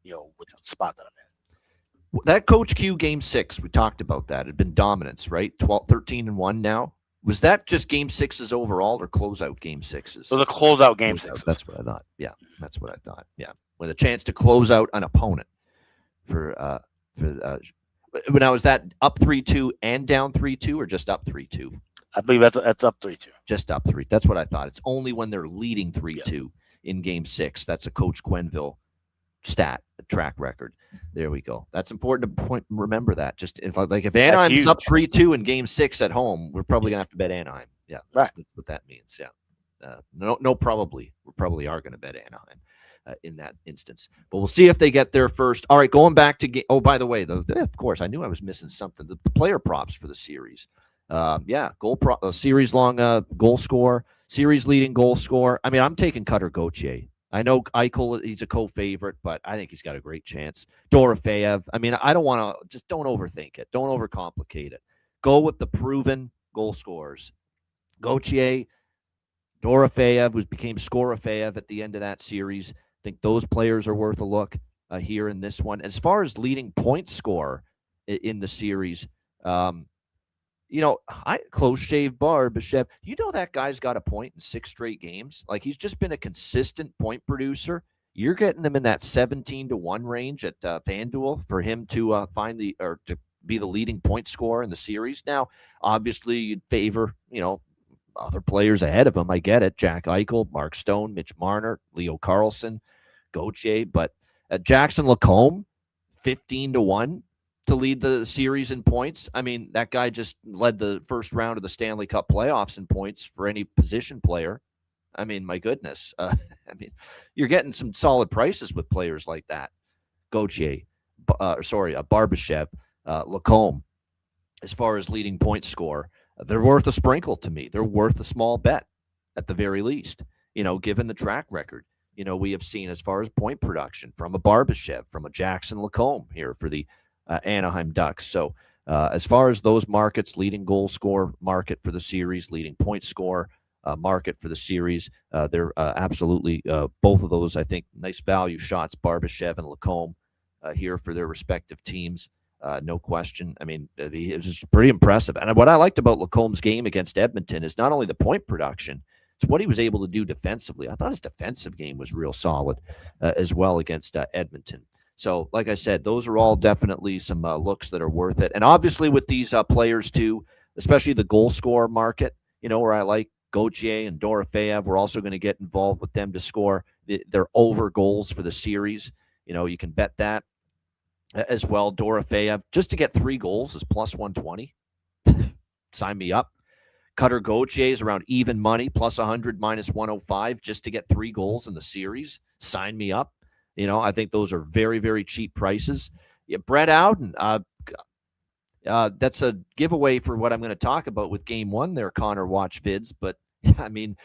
with the spot that I'm in. That Coach Q game 6, we talked about that. It had been dominance, right? 13-1 now. Was that just game 6s overall or closeout game 6s? So the closeout game 6s. That's what I thought. Yeah, that's what I thought. Yeah, with a chance to close out an opponent for now, is that up 3-2 and down 3-2 or just up 3-2? I believe that's up 3-2. Just up 3. That's what I thought. It's only when they're leading 3-2 in game 6. That's a Coach Quenneville stat, a track record. There we go. That's important to remember that. Just if Anaheim's up 3-2 in game 6 at home, we're probably gonna have to bet Anaheim. Yeah, that's what that means. Yeah. No, probably. We probably are going to bet Anaheim in that instance. But we'll see if they get there first. All right, going back to – oh, by the way, of course, I knew I was missing something. The player props for the series. Series-long goal score, series-leading goal score. I mean, I'm taking Cutter Gauthier. I know Eichel, he's a co-favorite, but I think he's got a great chance. Dorofeyev. I mean, I don't want to – just don't overthink it. Don't overcomplicate it. Go with the proven goal scorers. Gauthier, Dorofeyev, who became Skorofeyev at the end of that series. I think those players are worth a look here in this one. As far as leading point scorer in the series, close shave Barbashev. That guy's got a point in 6 straight games. Like, he's just been a consistent point producer. You're getting him in that 17-1 range at FanDuel for him to to be the leading point scorer in the series. Now, obviously, you'd favor other players ahead of him. I get it. Jack Eichel, Mark Stone, Mitch Marner, Leo Carlson, Gauthier. But Jackson Lacombe, 15-1 to lead the series in points. I mean, that guy just led the first round of the Stanley Cup playoffs in points for any position player. I mean, my goodness. You're getting some solid prices with players like that. Gauthier. Barbashev, Lacombe, as far as leading point scorer, they're worth a sprinkle to me. They're worth a small bet at the very least, given the track record, we have seen as far as point production from a Barbashev, from a Jackson Lacombe here for the Anaheim Ducks. So as far as those markets, leading goal score market for the series, leading point score market for the series, they're absolutely both of those, I think, nice value shots, Barbashev and Lacombe here for their respective teams. No question. I mean, it was just pretty impressive. And what I liked about Lacombe's game against Edmonton is not only the point production, it's what he was able to do defensively. I thought his defensive game was real solid as well against Edmonton. So, like I said, those are all definitely some looks that are worth it. And obviously with these players too, especially the goal scorer market, where I like Gauthier and Dorofeyev, we're also going to get involved with them to score their over goals for the series. You can bet that as well. Dorofeyev, just to get 3 goals is plus 120. Sign me up. Cutter Gauthier is around even money, plus 100, minus 105, just to get 3 goals in the series. Sign me up. I think those are very, very cheap prices. Yeah, Brett Howden, that's a giveaway for what I'm going to talk about with Game 1 there, Connor Watch Vids. But, I mean,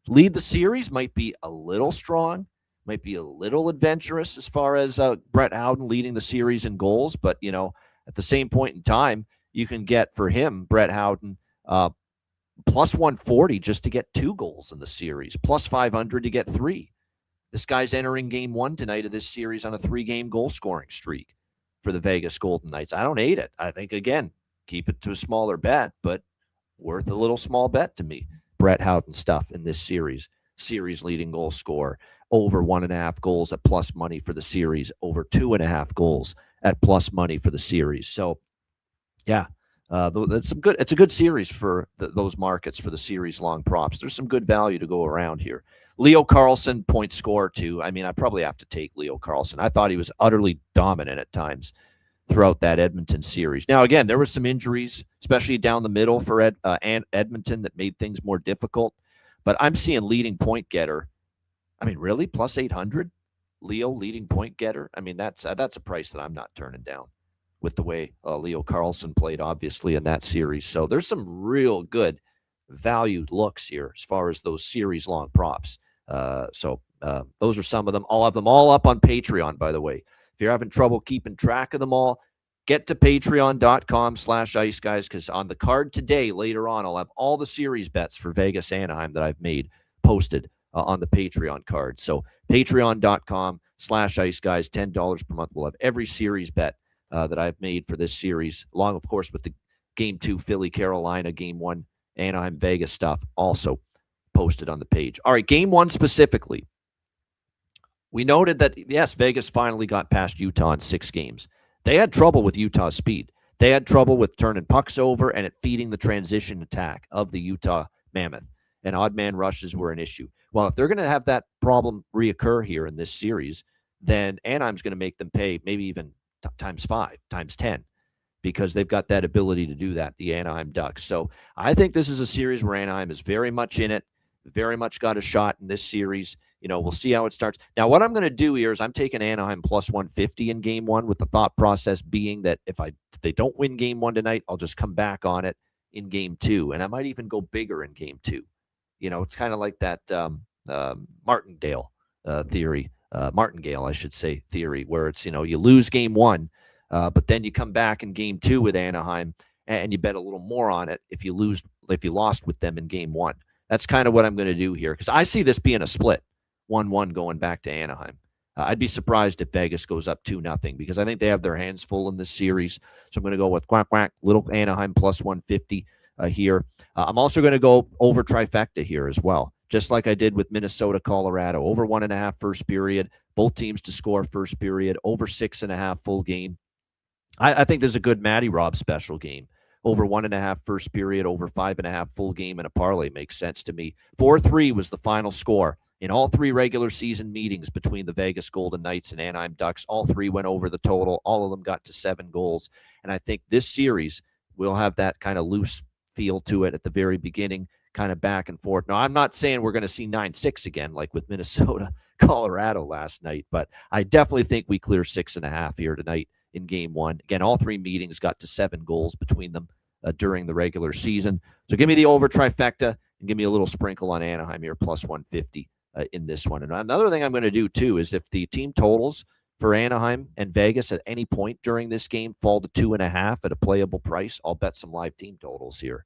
lead the series might be a little strong, might be a little adventurous as far as Brett Howden leading the series in goals. But, at the same point in time, you can get for him, Brett Howden, plus 140 just to get 2 goals in the series, plus 500 to get 3. This guy's entering Game 1 tonight of this series on a 3-game goal scoring streak for the Vegas Golden Knights. I don't hate it. I think, again, keep it to a smaller bet, but worth a little small bet to me. Brett Howden stuff in this series leading goal scorer, over 1.5 goals at plus money for the series, over 2.5 goals at plus money for the series. So, yeah. It's a good series for those markets for the series long props. There's some good value to go around here. Leo Carlsson, point scorer too. I mean, I probably have to take Leo Carlsson. I thought he was utterly dominant at times throughout that Edmonton series. Now, again, there were some injuries, especially down the middle for Edmonton, that made things more difficult. But I'm seeing leading point getter. I mean, really, plus 800? Leo, leading point getter? I mean, that's a price that I'm not turning down with the way Leo Carlsson played, obviously, in that series. So there's some real good valued looks here as far as those series-long props. So those are some of them. I'll have them all up on Patreon, by the way. If you're having trouble keeping track of them all, get to patreon.com/ice guys, because on the card today, later on, I'll have all the series bets for Vegas Anaheim that I've made posted on the Patreon card. So patreon.com/ice guys, $10 per month. We'll have every series bet that I've made for this series, along, of course, with the Game 2 Philly, Carolina, Game 1 Anaheim, Vegas stuff also posted on the page. All right, Game 1 specifically. We noted that, yes, Vegas finally got past Utah in 6 games. They had trouble with Utah's speed. They had trouble with turning pucks over and it feeding the transition attack of the Utah Mammoth. And odd man rushes were an issue. Well, if they're going to have that problem reoccur here in this series, then Anaheim's going to make them pay maybe even times 5, times 10, because they've got that ability to do that, the Anaheim Ducks. So I think this is a series where Anaheim is very much in it, very much got a shot in this series. We'll see how it starts. Now, what I'm going to do here is I'm taking Anaheim plus 150 in Game 1, with the thought process being that if they don't win Game 1 tonight, I'll just come back on it in Game 2, and I might even go bigger in Game 2. It's kind of like that Martingale theory. Martingale, I should say, theory, where it's, you lose Game 1, but then you come back in Game 2 with Anaheim and you bet a little more on it if you lost with them in Game 1. That's kind of what I'm going to do here, because I see this being a split, 1-1 going back to Anaheim. I'd be surprised if Vegas goes up 2-0, because I think they have their hands full in this series. So I'm going to go with quack, quack, little Anaheim plus 150 here. I'm also going to go over trifecta here as well, just like I did with Minnesota, Colorado. Over 1.5 first period, both teams to score first period, over 6.5 full game. I think there's a good Matty Rob special game. Over 1.5 first period, over 5.5 full game in a parlay makes sense to me. 4-3 was the final score in all 3 regular season meetings between the Vegas Golden Knights and Anaheim Ducks. All 3 went over the total. All of them got to 7 goals. And I think this series will have that kind of loose feel to it at the very beginning. kind of back and forth. Now, I'm not saying we're going to see 9-6 again, like with Minnesota, Colorado last night, but I definitely think we clear 6.5 here tonight in game one. Again, all three meetings got to 7 goals between them during the regular season. So give me the over trifecta and give me a little sprinkle on Anaheim here, plus 150 in this one. And another thing I'm going to do too is if the team totals for Anaheim and Vegas at any point during this game fall to 2.5 at a playable price, I'll bet some live team totals here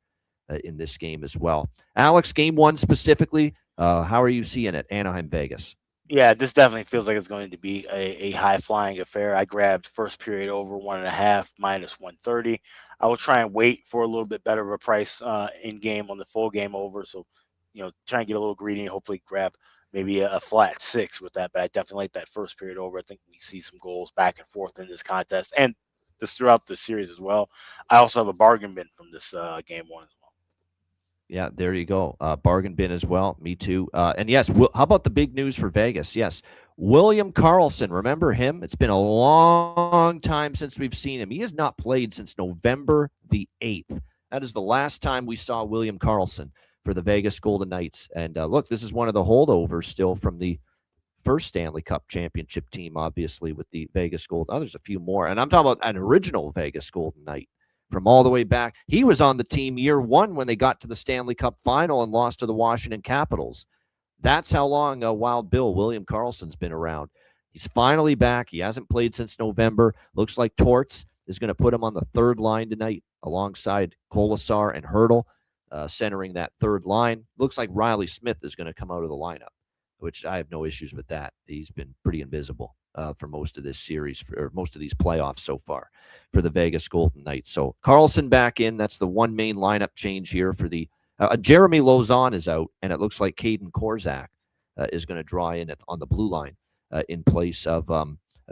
in this game as well. Alex, game one specifically, how are you seeing it? Anaheim, Vegas. Yeah, this definitely feels like it's going to be a high-flying affair. I grabbed first period over 1.5 minus 130. I will try and wait for a little bit better of a price in game on the full game over. So, try and get a little greedy and hopefully grab maybe a flat 6 with that. But I definitely like that first period over. I think we see some goals back and forth in this contest and just throughout the series as well. I also have a bargain bin from this game one as well. Yeah, there you go. Bargain bin as well. Me too. And yes, how about the big news for Vegas? Yes, William Karlsson. Remember him? It's been a long time since we've seen him. He has not played since November the 8th. That is the last time we saw William Karlsson for the Vegas Golden Knights. And look, this is one of the holdovers still from the first Stanley Cup championship team, obviously, with the Vegas Golden. Oh, there's a few more. And I'm talking about an original Vegas Golden Knight from all the way back. He was on the team year one when they got to the Stanley Cup final and lost to the Washington Capitals. That's how long Wild Bill William Karlsson's been around. He's finally back. He hasn't played since November. Looks like Torts is going to put him on the third line tonight alongside Kolasar and Hurdle, centering that third line. Looks like Riley Smith is going to come out of the lineup, which I have no issues with that. He's been pretty invisible for most of this series, or most of these playoffs so far for the Vegas Golden Knights. So Karlsson back in. That's the one main lineup change here for the Jeremy Lauzon is out, and it looks like Caden Korzak is going to draw in on the blue line in place of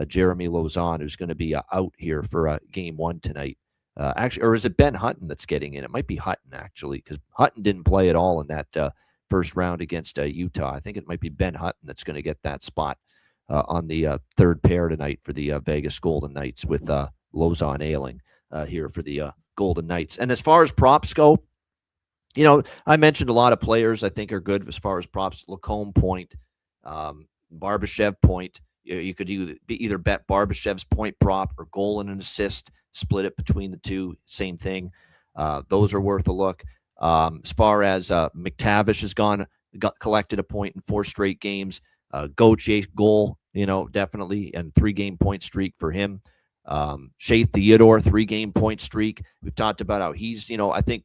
Jeremy Lauzon, who's going to be out here for game one tonight. Actually, or is it Ben Hutton that's getting in? It might be Hutton, actually, because Hutton didn't play at all in that first round against Utah. I think it might be Ben Hutton that's going to get that spot on the third pair tonight for the Vegas Golden Knights with Lauzon ailing here for the Golden Knights. And as far as props go, I mentioned a lot of players I think are good as far as props. Lacombe point, Barbashev point. You could either bet Barbashev's point prop or goal and an assist, split it between the two, same thing. Those are worth a look. As far as McTavish has got collected a point in 4 straight games. Gauthier goal, definitely, and 3-game point streak for him. Shea Theodore, 3-game point streak. We've talked about how he's, I think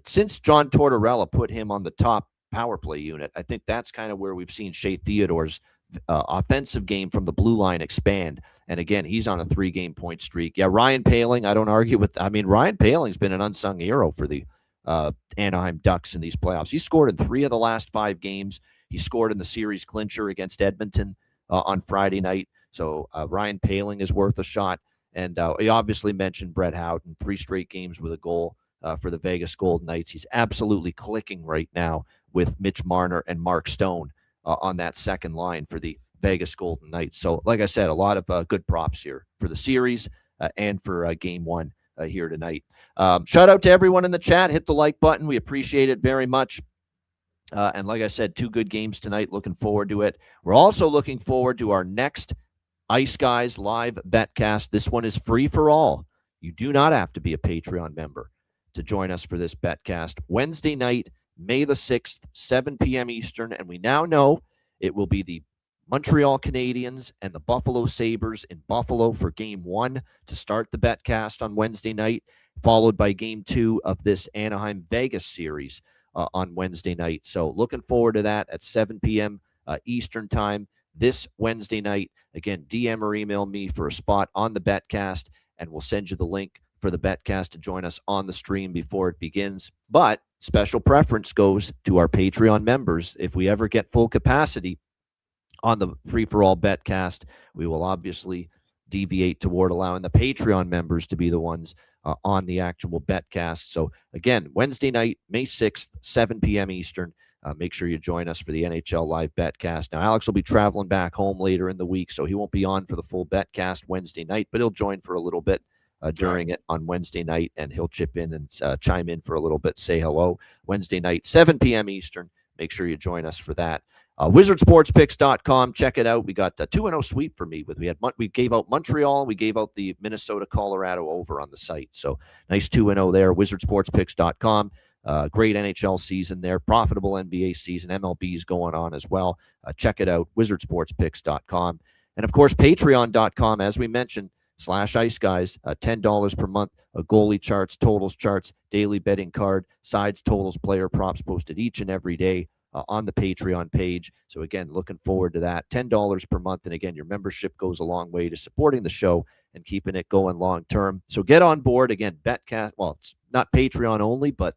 since John Tortorella put him on the top power play unit, I think that's kind of where we've seen Shea Theodore's offensive game from the blue line expand. And again, he's on a 3-game point streak. Yeah, Ryan Poehling, I don't argue with. Ryan Poehling's been an unsung hero for the Anaheim Ducks in these playoffs. He scored in 3 of the last 5 games. He scored in the series clincher against Edmonton on Friday night. So Ryan Poehling is worth a shot. And he obviously mentioned Brett Howden, 3 straight games with a goal for the Vegas Golden Knights. He's absolutely clicking right now with Mitch Marner and Mark Stone on that second line for the Vegas Golden Knights. So, like I said, a lot of good props here for the series and for game one here tonight. Shout out to everyone in the chat. Hit the like button. We appreciate it very much. And like I said, 2 good games tonight. Looking forward to it. We're also looking forward to our next Ice Guys live betcast. This one is free for all. You do not have to be a Patreon member to join us for this betcast. Wednesday night, May the 6th, 7 p.m. Eastern. And we now know it will be the Montreal Canadiens and the Buffalo Sabres in Buffalo for game 1 to start the betcast on Wednesday night, followed by game 2 of this Anaheim-Vegas series on Wednesday night. So looking forward to that at 7 p.m. Eastern time this Wednesday night. Again, DM or email me for a spot on the betcast, and we'll send you the link for the betcast to join us on the stream before it begins. But special preference goes to our Patreon members. If we ever get full capacity on the free-for-all betcast, we will obviously deviate toward allowing the Patreon members to be the ones on the actual betcast. So again, Wednesday night, May 6th, 7 p.m. Eastern. Make sure you join us for the NHL live betcast. Now, Alex will be traveling back home later in the week, so he won't be on for the full betcast Wednesday night, but he'll join for a little bit during it on Wednesday night, and he'll chip in and chime in for a little bit, say hello. Wednesday night, 7 p.m. Eastern. Make sure you join us for that. WizardSportsPicks.com. Check it out. We got a 2-0 sweep for me. We gave out Montreal. We gave out the Minnesota-Colorado over on the site. So nice 2-0 there. WizardSportsPicks.com. Great NHL season there. Profitable NBA season. MLB's going on as well. Check it out. WizardSportsPicks.com. And, of course, Patreon.com, as we mentioned, /Ice Guys, $10 per month, goalie charts, totals charts, daily betting card, sides, totals, player props posted each and every day on the Patreon page. So, again, looking forward to that. $10 per month. And, again, your membership goes a long way to supporting the show and keeping it going long term. So get on board. Again, Betcast. Well, it's not Patreon only, but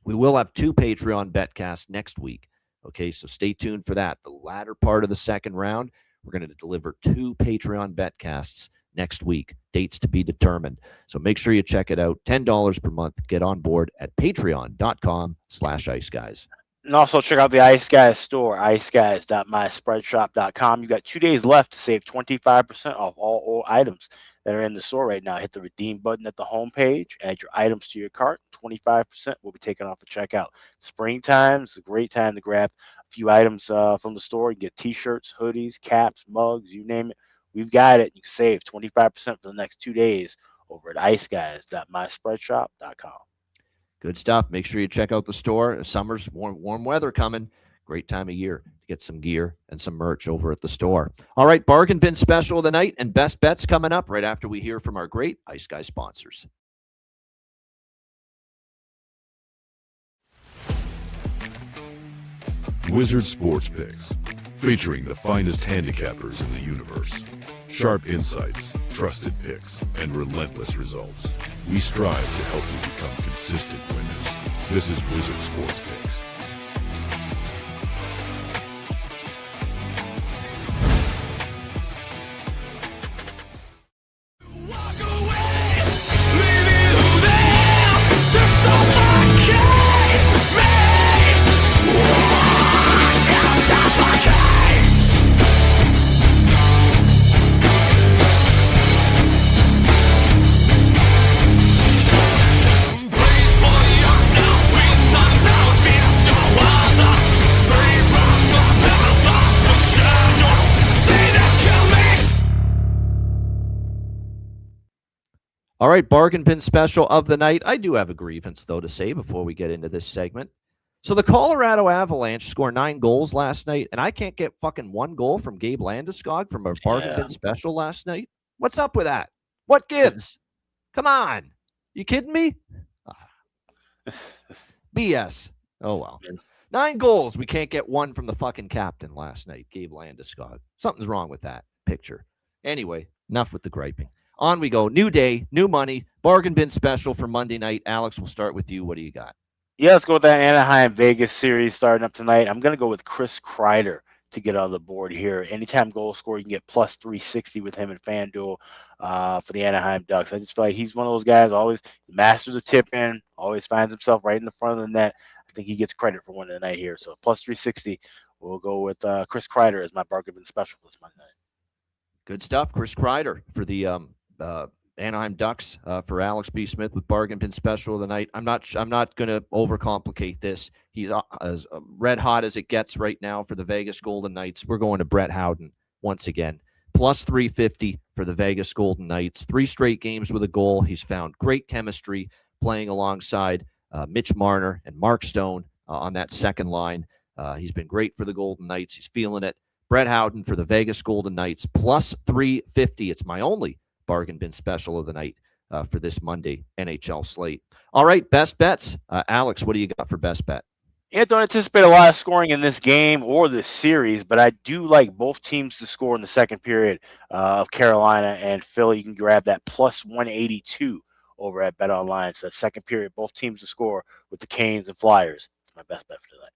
we will have 2 Patreon Betcasts next week. Okay, so stay tuned for that. The latter part of the second round, we're going to deliver 2 Patreon Betcasts next week. Dates to be determined. So make sure you check it out. $10 per month. Get on board at patreon.com/iceguys. And also check out the Ice Guys store, iceguys.myspreadshop.com. You got 2 days left to save 25% off all items that are in the store right now. Hit the redeem button at the homepage, add your items to your cart. 25% will be taken off the checkout. Springtime is a great time to grab a few items from the store. You can get t-shirts, hoodies, caps, mugs, you name it. We've got it. You can save 25% for the next 2 days over at iceguys.myspreadshop.com. Good stuff. Make sure you check out the store. Summer's warm weather coming. Great time of year to get some gear and some merch over at the store. All right, bargain bin special of the night and best bets coming up right after we hear from our great Ice Guy sponsors. Wizard Sports Picks, featuring the finest handicappers in the universe. Sharp insights, trusted picks, and relentless results. We strive to help you become consistent winners. This is Wizard Sports Picks. All right, bargain bin special of the night. I do have a grievance, though, to say before we get into this segment. So the Colorado Avalanche scored 9 goals last night, and I can't get fucking 1 goal from Gabe Landeskog from our bargain bin special last night. What's up with that? What gives? Come on. You kidding me? BS. Oh, well. 9 goals. We can't get 1 from the fucking captain last night, Gabe Landeskog. Something's wrong with that picture. Anyway, enough with the griping. On we go. New day, new money, bargain bin special for Monday night. Alex, we'll start with you. What do you got? Yeah, let's go with that Anaheim Vegas series starting up tonight. I'm going to go with Chris Kreider to get on the board here. Anytime goal scorer, you can get plus 360 with him in FanDuel for the Anaheim Ducks. I just feel like he's one of those guys, always masters the tip in, always finds himself right in the front of the net. I think he gets credit for one of the night here. So plus 360, we'll go with Chris Kreider as my bargain bin special this Monday night. Good stuff. Chris Kreider for the Anaheim Ducks for Alex B. Smith with bargain bin special of the night. I'm not going to overcomplicate this. He's as red hot as it gets right now for the Vegas Golden Knights. We're going to Brett Howden once again. Plus 350 for the Vegas Golden Knights. 3 straight games with a goal. He's found great chemistry playing alongside Mitch Marner and Mark Stone on that second line. He's been great for the Golden Knights. He's feeling it. Brett Howden for the Vegas Golden Knights. Plus 350. It's my only bargain bin special of the night for this Monday NHL slate. All right, best bets. Alex, what do you got for best bet? Yeah, don't anticipate a lot of scoring in this game or this series, but I do like both teams to score in the second period of Carolina and Philly. You can grab that plus 182 over at BetOnline. So that second period, both teams to score with the Canes and Flyers. It's my best bet for tonight.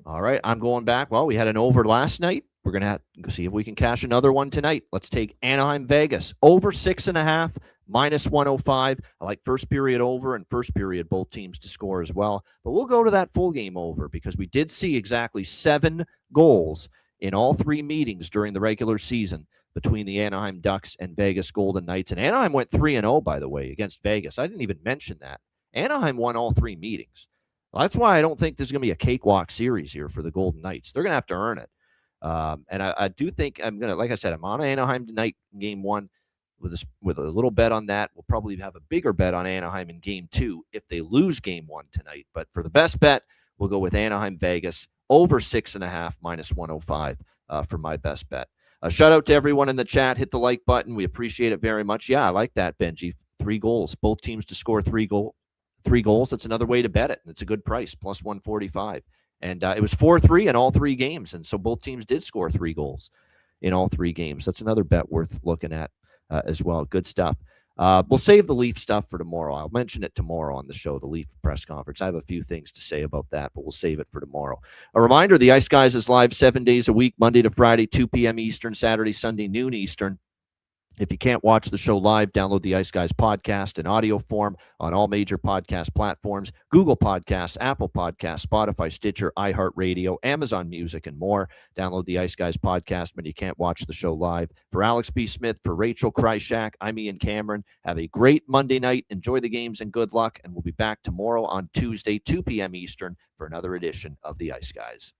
All right, I'm going back. Well, we had an over last night. We're going to have to see if we can cash another one tonight. Let's take Anaheim Vegas. Over 6.5, minus 105. I like first period over and first period both teams to score as well. But we'll go to that full game over because we did see exactly 7 goals in all 3 meetings during the regular season. between the Anaheim Ducks and Vegas Golden Knights. And Anaheim went 3-0, by the way, against Vegas. I didn't even mention that. Anaheim won all 3 meetings. Well, that's why I don't think there's going to be a cakewalk series here for the Golden Knights. They're going to have to earn it. And I do think I'm going to, like I said, I'm on Anaheim tonight, game 1, with a little bet on that. We'll probably have a bigger bet on Anaheim in game 2 if they lose game 1 tonight. But for the best bet, we'll go with Anaheim Vegas over 6.5 minus 105 for my best bet. Shout out to everyone in the chat. Hit the like button. We appreciate it very much. Yeah, I like that, Benji. 3 goals. Both teams to score 3 goals. That's another way to bet it. It's a good price, plus 145. And it was 4-3 in all 3 games. And so both teams did score 3 goals in all 3 games. That's another bet worth looking at as well. Good stuff. We'll save the Leaf stuff for tomorrow. I'll mention it tomorrow on the show, the Leaf press conference. I have a few things to say about that, but we'll save it for tomorrow. A reminder, the Ice Guys is live 7 days a week, Monday to Friday, 2 p.m. Eastern, Saturday, Sunday, noon Eastern. If you can't watch the show live, download the Ice Guys podcast in audio form on all major podcast platforms, Google Podcasts, Apple Podcasts, Spotify, Stitcher, iHeartRadio, Amazon Music, and more. Download the Ice Guys podcast when you can't watch the show live. For Alex B. Smith, for Rachel Kryshak, I'm Ian Cameron. Have a great Monday night. Enjoy the games and good luck. And we'll be back tomorrow on Tuesday, 2 p.m. Eastern for another edition of the Ice Guys.